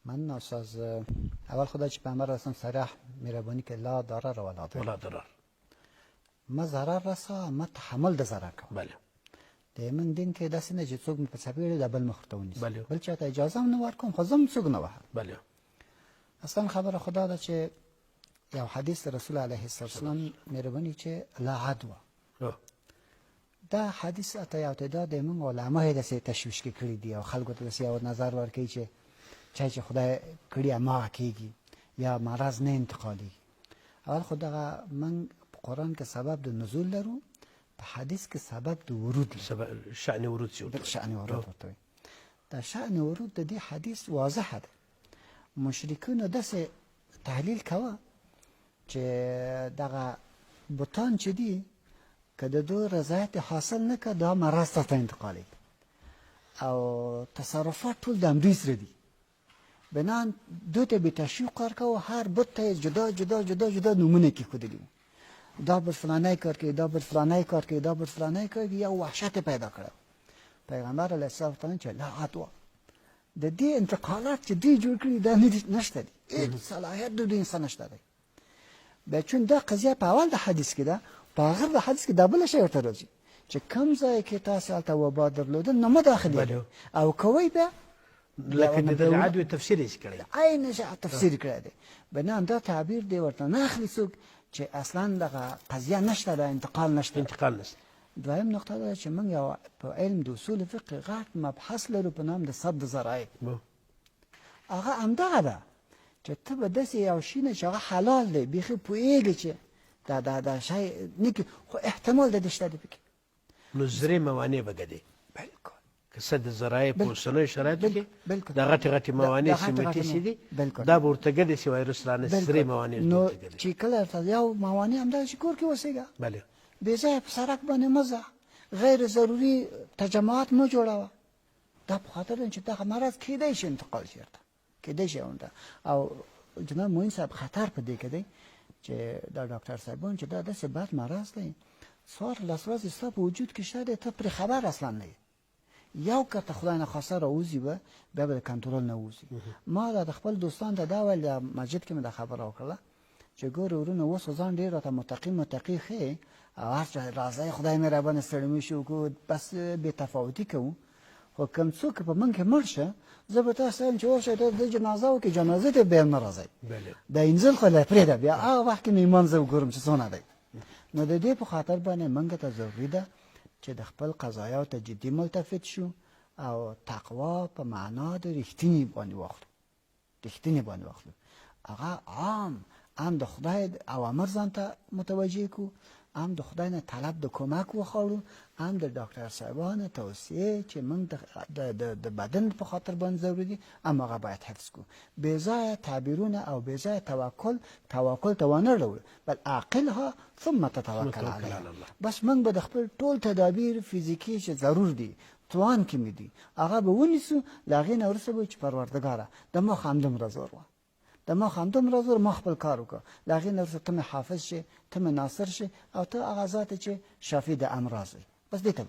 من استاد اول خدا چې پیامبر اسلام صریح مهربانی که لا ضرر ولا ضرر ما ضرر رسا ما تحمل د ضرر کوم. بله. د من دین کې داسې نه چې څوک په سپیړه د بل مخ ته ونیسي. بله. بل چاته اجازه هم نه ورکوم خو زم څوک نه وه. بله. اصلا خبره خدا ده چې یو حدیث رسول علیه السلام مهربانی چې لا عدوه. دا حدیث اته یو تعداد من علما یې داسې تشویش کړي دي او خلکو ته داسې یو نظر ورکوي چې چا چې خدای کړي هماغه کېږي یا مرض نه انتقالي. اول خو دغه من په قرآن کې سبب د نزول لرو، په حدیث کې سبب د ورود لرو. شأن ورود شأن ورود ورته وایي. دا شأن ورود د دې حدیث واضحه ده. مشرکینو داسې تحلیل کوه چې دغه بوتان چې دي که د دو رضایت حاصل نه که دا مرض ته انتقالي او تصرفات ټول د همدوی سره دي. بنان دو ته به تشویق ورکوه، هر بت ته جدا جدا جدا جدا نومونه کېښودلي وو. دا بت فلانی کار کوي، دا بت فلانی کار کوي، دا بت فلانی کار کوي، یو وحشت پیدا کړی. پیغمبر علیه السلام فرمایي چې لا عدوه، د دې انتقالات چې دوی جوړ کړي دا نشته دي، هېڅ صلاحیت د دوی انسان نشته دی. بیا چون دا قضیه په اول د حدیث کې ده، په آخر د حدیث کې دا بله شی ورته راځي چې کوم ځای کې تاسې هلته وبا درلودل نو مه داخلېږئ او کوئ بیا لكن د العدوى تفسير ايش کړی عین تفسیر کړی دی. بنان دا تعبیر دی ورته نه اخلي څوک چې اصلا دغه قضیه نشته ده، انتقال نشته. دویم نقطه ده چې موږ یو په علم د اصول فقه غټ مبحث لرو په نام د صد ذرایع. هغه همدغه ده چې ته به داسې یو شي نه چې هغه حلال دی بیخي پوهېږي چې دا شی نه کې خو احتمال د دې شته دی پکې نو زرې موانع به ګډې. بالکل که صد ذرایع په اوسنیو شرایطو کې د غټې غټې موانع سیمتي سي دي دا به ورته ګډې سي وایرس رانه زرې موانع نو چې کله ورته یو موانع همدا چې کور کې اوسېږه. بله. بې ځایه په سړک باندې مه ځه، غیر ضروري تجمعات مه جوړوه. دا په خاطر چې دغه مرض کیدای شي انتقال شي ورته، کیدای شي اونده. او جناب معین صاحب خطر په دې کې دی چې دا ډاکټر صاحبان چې دا داسې بد مرض دی څوارلس ورځې ستا په وجود کې شته دی، ته پرې خبر اصلا نه یې. یو که ته خدای نخواسته راوځي به بیا به د کنټرول نه وځي. ما د خپل دوستان ته دا ویل، د مسجد کې مې دا خبره وکړله چې ګوره ورونه اوس خو ځان ډېر راته متقي ښیې او هر چا راځئ خدای مهربانه ستړي مه شو کو بس بې تفاوتي کوو. خو کوم څوک په من کې مړ شه زه به تاسو وایم چې اوسئ ته د جنازه وکړئ، جنازې ته بیا نه راځئ. د انځل خو لا پرېږده، بیا هغه وخت کې مې ایمان زه وګورم چې څونه دی. نو د دې په خاطر باندې موږ ته ضروري ده چې د خپل قضایاو ته جدي ملتفت شو او تقوا په معنا د رښتینې باندې واخلو. رښتینې باندې واخلو. هغه عام د خدای اوامر ځان ته متوجه کړو، هم د خدای نه طلب د کمک وخوړو، هم د ډاکټر صاحبانو توصیې چې موږ د بدن په خاطر باندې ضروري دي هم هغه باید حفظ کړو. بې ځایه تعبیرونه او بې ځایه توکل ته ونه اړوو، بل عاقلها ثم تتوکل علیها. بس موږ به د خپل ټول تدابیر فزیکي چې ضرور دي توان کې مې دي هغه به ونیسو، له هغې نه وروسته به چې پروردګاره د ما خو همدومره زور وه، د ما خو همدومره زور، ما خپل کار وکړه. له هغې نه وروسته ته مې حافظ شي، ته مې ناصر شي او ته هغه ذات چې شافي د امراض وي. بس دې ته